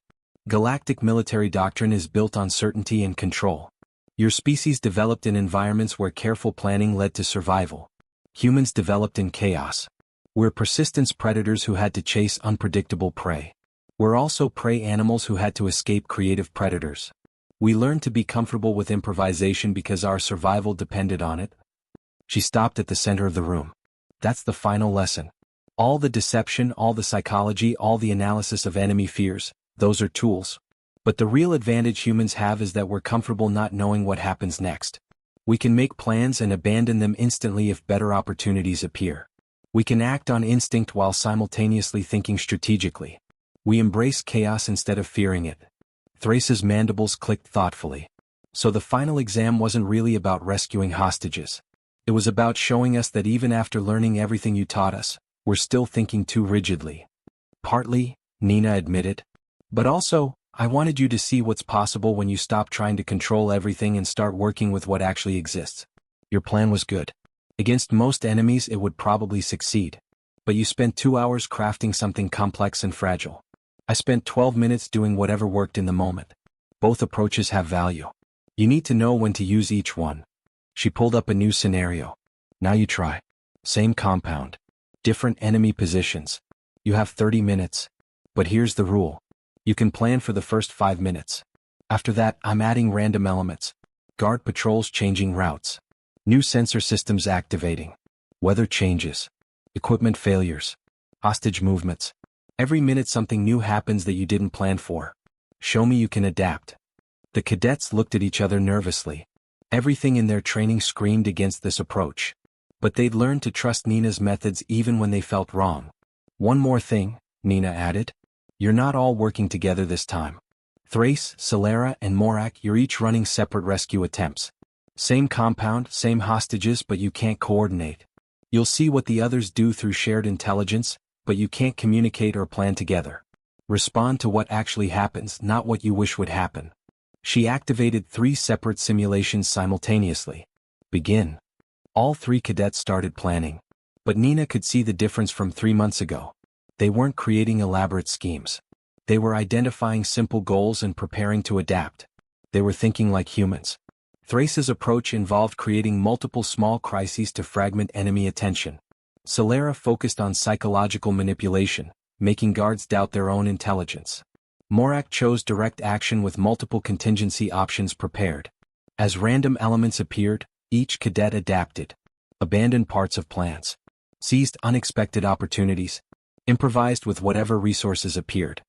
Galactic military doctrine is built on certainty and control. Your species developed in environments where careful planning led to survival. Humans developed in chaos. We're persistence predators who had to chase unpredictable prey. We're also prey animals who had to escape creative predators. We learned to be comfortable with improvisation because our survival depended on it. She stopped at the center of the room. That's the final lesson. All the deception, all the psychology, all the analysis of enemy fears, those are tools. But the real advantage humans have is that we're comfortable not knowing what happens next. We can make plans and abandon them instantly if better opportunities appear. We can act on instinct while simultaneously thinking strategically. We embrace chaos instead of fearing it. Thrace's mandibles clicked thoughtfully. So the final exam wasn't really about rescuing hostages. It was about showing us that even after learning everything you taught us, we're still thinking too rigidly. Partly, Nina admitted. But also, I wanted you to see what's possible when you stop trying to control everything and start working with what actually exists. Your plan was good. Against most enemies it would probably succeed. But you spent 2 hours crafting something complex and fragile. I spent 12 minutes doing whatever worked in the moment. Both approaches have value. You need to know when to use each one. She pulled up a new scenario. Now you try. Same compound. Different enemy positions. You have 30 minutes. But here's the rule. You can plan for the first 5 minutes. After that, I'm adding random elements. Guard patrols changing routes. New sensor systems activating. Weather changes. Equipment failures. Hostage movements. Every minute something new happens that you didn't plan for. Show me you can adapt." The cadets looked at each other nervously. Everything in their training screamed against this approach. But they'd learned to trust Nina's methods even when they felt wrong. "One more thing," Nina added. "You're not all working together this time. Thrace, Celera, and Morak, you're each running separate rescue attempts. Same compound, same hostages, but you can't coordinate. You'll see what the others do through shared intelligence, but you can't communicate or plan together. Respond to what actually happens, not what you wish would happen." She activated 3 separate simulations simultaneously. "Begin." All 3 cadets started planning. But Nina could see the difference from 3 months ago. They weren't creating elaborate schemes. They were identifying simple goals and preparing to adapt. They were thinking like humans. Thrace's approach involved creating multiple small crises to fragment enemy attention. Celera focused on psychological manipulation, making guards doubt their own intelligence. Morak chose direct action with multiple contingency options prepared. As random elements appeared, each cadet adapted, abandoned parts of plans, seized unexpected opportunities, improvised with whatever resources appeared.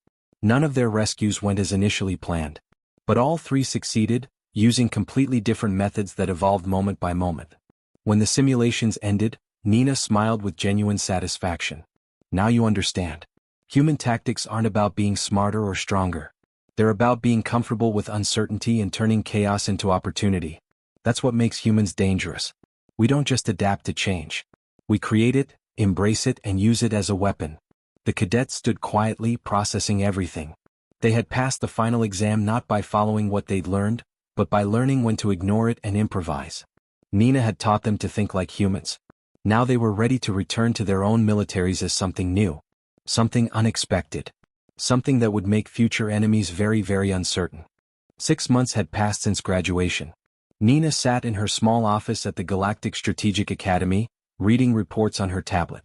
None of their rescues went as initially planned. But all 3 succeeded, using completely different methods that evolved moment by moment. When the simulations ended, Nina smiled with genuine satisfaction. "Now you understand. Human tactics aren't about being smarter or stronger. They're about being comfortable with uncertainty and turning chaos into opportunity. That's what makes humans dangerous. We don't just adapt to change. We create it, embrace it, and use it as a weapon." The cadets stood quietly, processing everything. They had passed the final exam not by following what they'd learned, but by learning when to ignore it and improvise. Nina had taught them to think like humans. Now they were ready to return to their own militaries as something new. Something unexpected. Something that would make future enemies very, very uncertain. 6 months had passed since graduation. Nina sat in her small office at the Galactic Strategic Academy, reading reports on her tablet.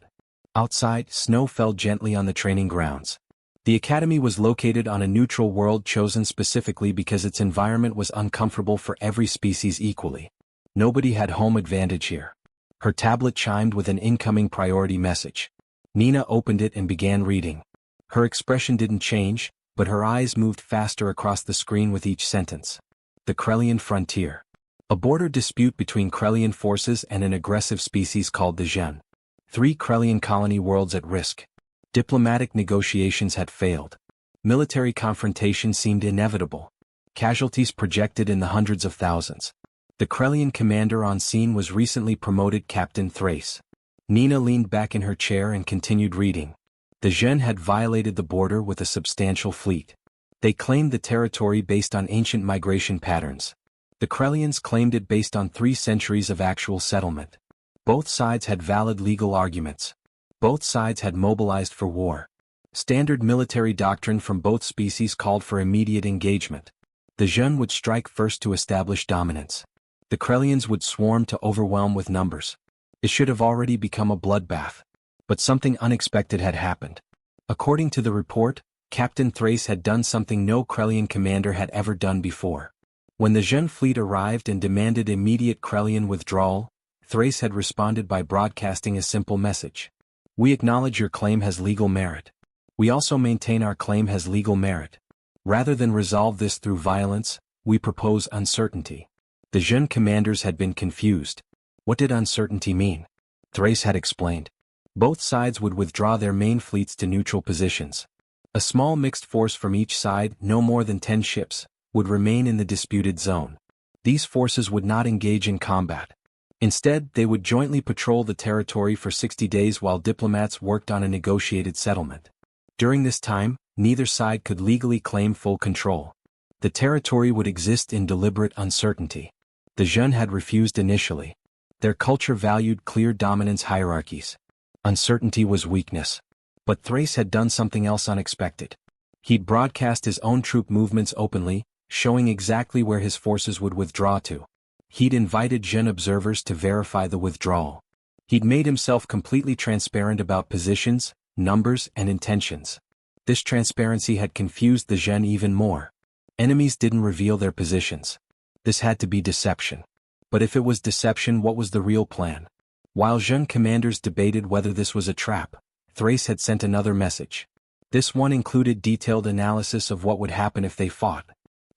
Outside, snow fell gently on the training grounds. The academy was located on a neutral world chosen specifically because its environment was uncomfortable for every species equally. Nobody had home advantage here. Her tablet chimed with an incoming priority message. Nina opened it and began reading. Her expression didn't change, but her eyes moved faster across the screen with each sentence. The Krellian frontier. A border dispute between Krellian forces and an aggressive species called the Zhen. 3 Krellian colony worlds at risk. Diplomatic negotiations had failed. Military confrontation seemed inevitable. Casualties projected in the hundreds of thousands. The Krellian commander on scene was recently promoted Captain Thrace. Nina leaned back in her chair and continued reading. The Zhen had violated the border with a substantial fleet. They claimed the territory based on ancient migration patterns. The Krellians claimed it based on 3 centuries of actual settlement. Both sides had valid legal arguments. Both sides had mobilized for war. Standard military doctrine from both species called for immediate engagement. The Zhen would strike first to establish dominance. The Krellians would swarm to overwhelm with numbers. It should have already become a bloodbath. But something unexpected had happened. According to the report, Captain Thrace had done something no Krellian commander had ever done before. When the Zhen fleet arrived and demanded immediate Krellian withdrawal, Thrace had responded by broadcasting a simple message. "We acknowledge your claim has legal merit. We also maintain our claim has legal merit. Rather than resolve this through violence, we propose uncertainty." The Zhen commanders had been confused. What did uncertainty mean? Thrace had explained. Both sides would withdraw their main fleets to neutral positions. A small mixed force from each side, no more than 10 ships, would remain in the disputed zone. These forces would not engage in combat. Instead, they would jointly patrol the territory for 60 days while diplomats worked on a negotiated settlement. During this time, neither side could legally claim full control. The territory would exist in deliberate uncertainty. The Zhen had refused initially. Their culture valued clear dominance hierarchies. Uncertainty was weakness. But Thrace had done something else unexpected. He'd broadcast his own troop movements openly, showing exactly where his forces would withdraw to. He'd invited Zhen observers to verify the withdrawal. He'd made himself completely transparent about positions, numbers, and intentions. This transparency had confused the Zhen even more. Enemies didn't reveal their positions. This had to be deception. But if it was deception, what was the real plan? While Zhen commanders debated whether this was a trap, Thrace had sent another message. This one included detailed analysis of what would happen if they fought,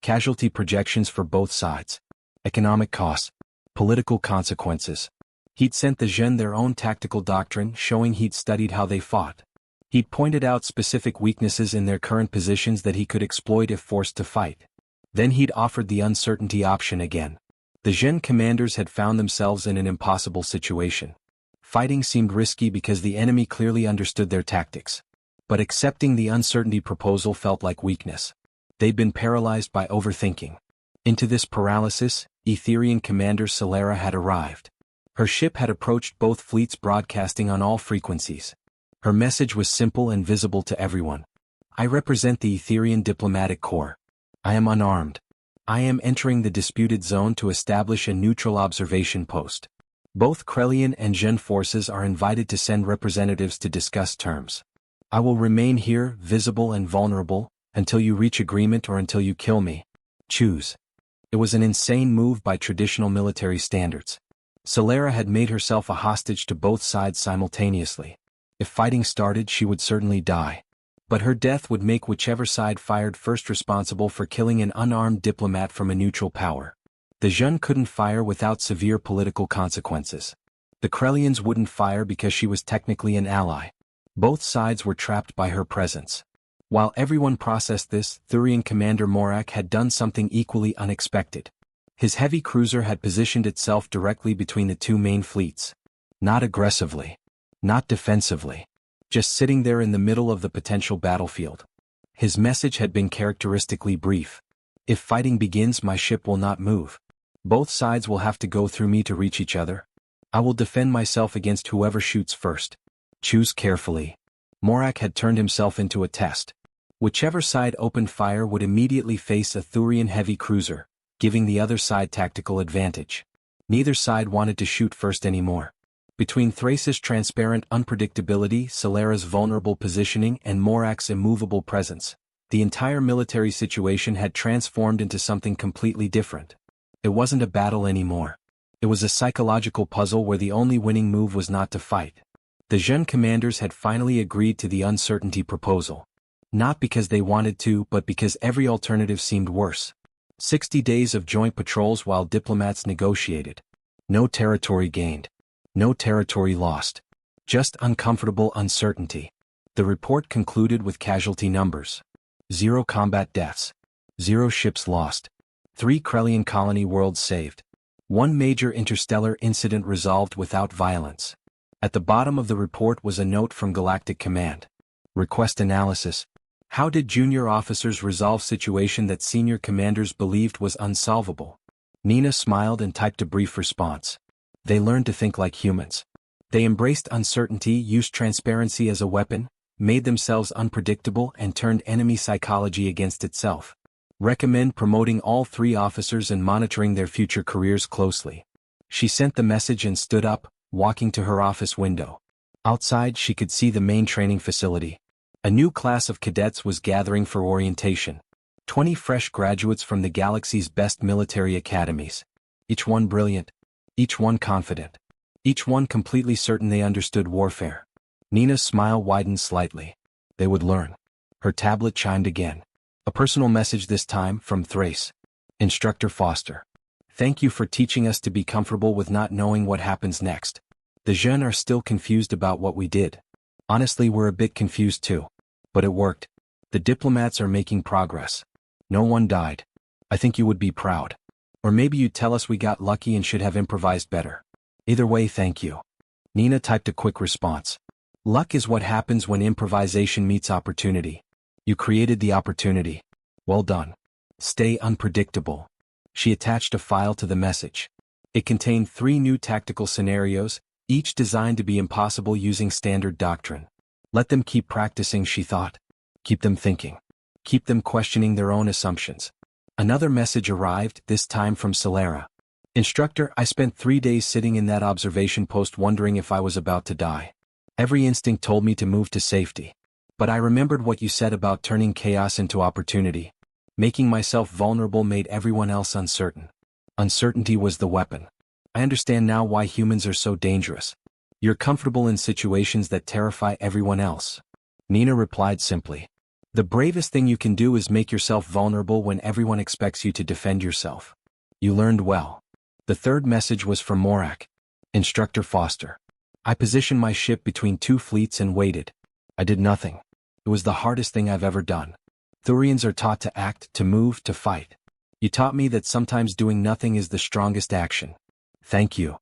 casualty projections for both sides, economic costs, political consequences. He'd sent the Zhen their own tactical doctrine showing he'd studied how they fought. He'd pointed out specific weaknesses in their current positions that he could exploit if forced to fight. Then he'd offered the uncertainty option again. The Zhen commanders had found themselves in an impossible situation. Fighting seemed risky because the enemy clearly understood their tactics. But accepting the uncertainty proposal felt like weakness. They'd been paralyzed by overthinking. Into this paralysis, Etherian commander Celera had arrived. Her ship had approached both fleets, broadcasting on all frequencies. Her message was simple and visible to everyone. I represent the Etherian Diplomatic Corps. I am unarmed. I am entering the disputed zone to establish a neutral observation post. Both Krellian and Zhen forces are invited to send representatives to discuss terms. I will remain here, visible and vulnerable, until you reach agreement or until you kill me. Choose. It was an insane move by traditional military standards. Celera had made herself a hostage to both sides simultaneously. If fighting started, she would certainly die. But her death would make whichever side fired first responsible for killing an unarmed diplomat from a neutral power. The Zhen couldn't fire without severe political consequences. The Krellians wouldn't fire because she was technically an ally. Both sides were trapped by her presence. While everyone processed this, Thurian Commander Morak had done something equally unexpected. His heavy cruiser had positioned itself directly between the two main fleets. Not aggressively. Not defensively. Just sitting there in the middle of the potential battlefield. His message had been characteristically brief. If fighting begins, my ship will not move. Both sides will have to go through me to reach each other. I will defend myself against whoever shoots first. Choose carefully. Morak had turned himself into a test. Whichever side opened fire would immediately face a Thurian heavy cruiser, giving the other side tactical advantage. Neither side wanted to shoot first anymore. Between Thrace's transparent unpredictability, Celera's vulnerable positioning, and Morak's immovable presence, the entire military situation had transformed into something completely different. It wasn't a battle anymore. It was a psychological puzzle where the only winning move was not to fight. The Zhen commanders had finally agreed to the uncertainty proposal. Not because they wanted to, but because every alternative seemed worse. 60 days of joint patrols while diplomats negotiated. No territory gained. No territory lost. Just uncomfortable uncertainty. The report concluded with casualty numbers. 0 combat deaths. 0 ships lost. 3 Krellian colony worlds saved. 1 major interstellar incident resolved without violence. At the bottom of the report was a note from Galactic Command. Request analysis. How did junior officers resolve situation that senior commanders believed was unsolvable? Nina smiled and typed a brief response. They learned to think like humans. They embraced uncertainty, used transparency as a weapon, made themselves unpredictable, and turned enemy psychology against itself. Recommend promoting all 3 officers and monitoring their future careers closely. She sent the message and stood up, walking to her office window. Outside, she could see the main training facility. A new class of cadets was gathering for orientation. 20 fresh graduates from the galaxy's best military academies. Each one brilliant. Each one confident. Each one completely certain they understood warfare. Nina's smile widened slightly. They would learn. Her tablet chimed again. A personal message this time from Thrace. Instructor Foster. Thank you for teaching us to be comfortable with not knowing what happens next. The Zhen are still confused about what we did. Honestly, we're a bit confused too. But it worked. The diplomats are making progress. No one died. I think you would be proud. Or maybe you'd tell us we got lucky and should have improvised better. Either way, thank you. Nina typed a quick response. Luck is what happens when improvisation meets opportunity. You created the opportunity. Well done. Stay unpredictable. She attached a file to the message. It contained 3 new tactical scenarios, each designed to be impossible using standard doctrine. Let them keep practicing, she thought. Keep them thinking. Keep them questioning their own assumptions. Another message arrived, this time from Celera. Instructor, I spent 3 days sitting in that observation post wondering if I was about to die. Every instinct told me to move to safety. But I remembered what you said about turning chaos into opportunity. Making myself vulnerable made everyone else uncertain. Uncertainty was the weapon. I understand now why humans are so dangerous. You're comfortable in situations that terrify everyone else. Nina replied simply. The bravest thing you can do is make yourself vulnerable when everyone expects you to defend yourself. You learned well. The third message was from Morak. Instructor Foster. I positioned my ship between two fleets and waited. I did nothing. It was the hardest thing I've ever done. Thurians are taught to act, to move, to fight. You taught me that sometimes doing nothing is the strongest action. Thank you.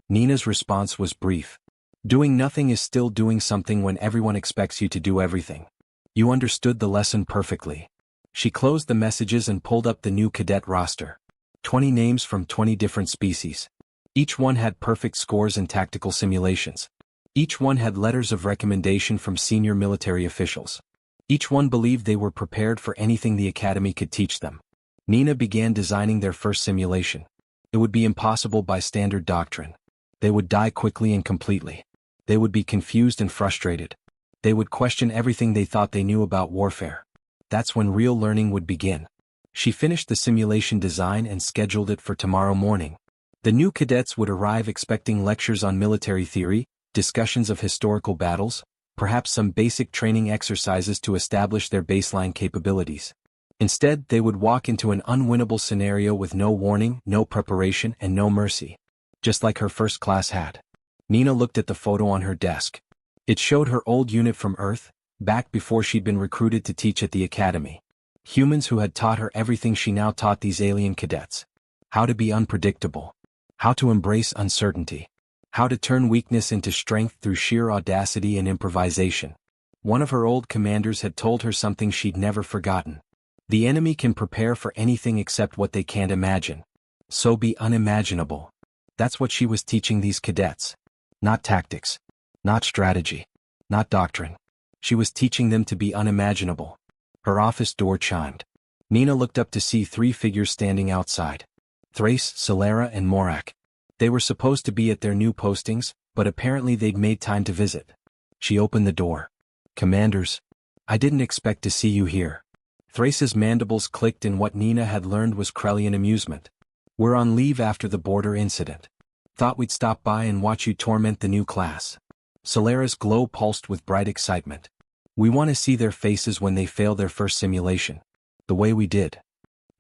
Nina's response was brief. Doing nothing is still doing something when everyone expects you to do everything. You understood the lesson perfectly. She closed the messages and pulled up the new cadet roster. 20 names from 20 different species. Each one had perfect scores in tactical simulations. Each one had letters of recommendation from senior military officials. Each one believed they were prepared for anything the academy could teach them. Nina began designing their first simulation. It would be impossible by standard doctrine. They would die quickly and completely. They would be confused and frustrated. They would question everything they thought they knew about warfare. That's when real learning would begin. She finished the simulation design and scheduled it for tomorrow morning. The new cadets would arrive expecting lectures on military theory, discussions of historical battles, perhaps some basic training exercises to establish their baseline capabilities. Instead, they would walk into an unwinnable scenario with no warning, no preparation, and no mercy. Just like her first class had. Nina looked at the photo on her desk. It showed her old unit from Earth, back before she'd been recruited to teach at the academy. Humans who had taught her everything she now taught these alien cadets. How to be unpredictable. How to embrace uncertainty. How to turn weakness into strength through sheer audacity and improvisation. One of her old commanders had told her something she'd never forgotten. The enemy can prepare for anything except what they can't imagine. So be unimaginable. That's what she was teaching these cadets. Not tactics. Not strategy. Not doctrine. She was teaching them to be unimaginable. Her office door chimed. Nina looked up to see 3 figures standing outside. Thrace, Solera, and Morak. They were supposed to be at their new postings, but apparently they'd made time to visit. She opened the door. Commanders. I didn't expect to see you here. Thrace's mandibles clicked in what Nina had learned was Krellian amusement. We're on leave after the border incident. Thought we'd stop by and watch you torment the new class. Solera's glow pulsed with bright excitement. We want to see their faces when they fail their first simulation. The way we did.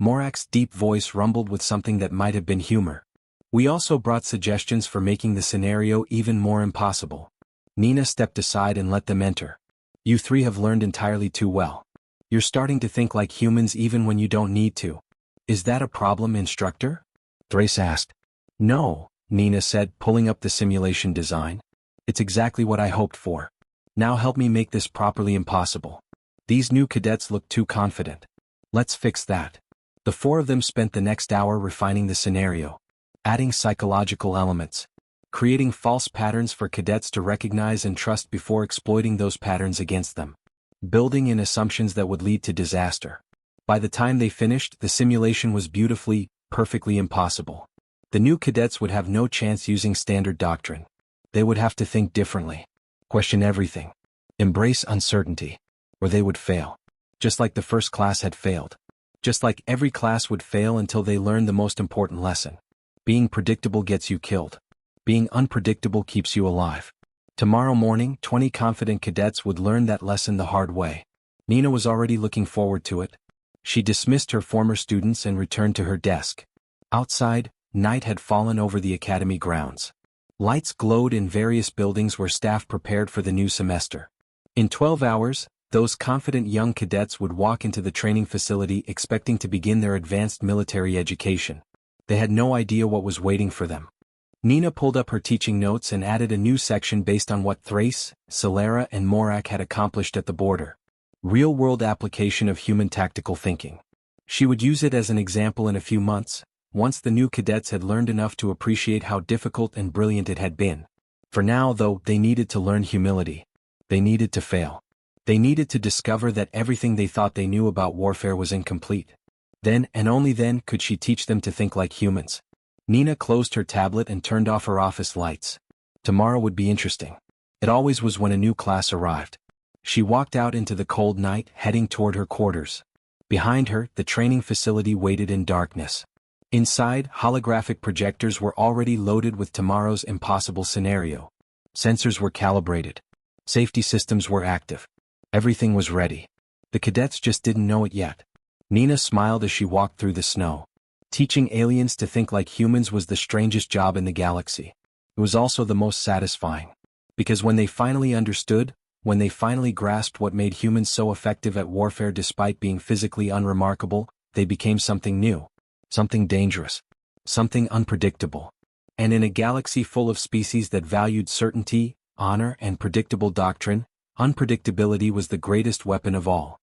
Morak's deep voice rumbled with something that might have been humor. We also brought suggestions for making the scenario even more impossible. Nina stepped aside and let them enter. You 3 have learned entirely too well. You're starting to think like humans even when you don't need to. Is that a problem, instructor? Thrace asked. No, Nina said, pulling up the simulation design. It's exactly what I hoped for. Now help me make this properly impossible. These new cadets look too confident. Let's fix that. The 4 of them spent the next hour refining the scenario. Adding psychological elements. Creating false patterns for cadets to recognize and trust before exploiting those patterns against them. Building in assumptions that would lead to disaster. By the time they finished, the simulation was beautifully, perfectly impossible. The new cadets would have no chance using standard doctrine. They would have to think differently. Question everything. Embrace uncertainty. Or they would fail. Just like the first class had failed. Just like every class would fail until they learned the most important lesson. Being predictable gets you killed. Being unpredictable keeps you alive. Tomorrow morning, 20 confident cadets would learn that lesson the hard way. Nina was already looking forward to it. She dismissed her former students and returned to her desk. Outside, night had fallen over the academy grounds. Lights glowed in various buildings where staff prepared for the new semester. In 12 hours, those confident young cadets would walk into the training facility expecting to begin their advanced military education. They had no idea what was waiting for them. Nina pulled up her teaching notes and added a new section based on what Thrace, Solera, and Morak had accomplished at the border. Real-world application of human tactical thinking. She would use it as an example in a few months, once the new cadets had learned enough to appreciate how difficult and brilliant it had been. For now, though, they needed to learn humility. They needed to fail. They needed to discover that everything they thought they knew about warfare was incomplete. Then, and only then, could she teach them to think like humans. Nina closed her tablet and turned off her office lights. Tomorrow would be interesting. It always was when a new class arrived. She walked out into the cold night, heading toward her quarters. Behind her, the training facility waited in darkness. Inside, holographic projectors were already loaded with tomorrow's impossible scenario. Sensors were calibrated. Safety systems were active. Everything was ready. The cadets just didn't know it yet. Nina smiled as she walked through the snow. Teaching aliens to think like humans was the strangest job in the galaxy. It was also the most satisfying. Because when they finally understood, when they finally grasped what made humans so effective at warfare despite being physically unremarkable, they became something new. Something dangerous. Something unpredictable. And in a galaxy full of species that valued certainty, honor, and predictable doctrine, unpredictability was the greatest weapon of all.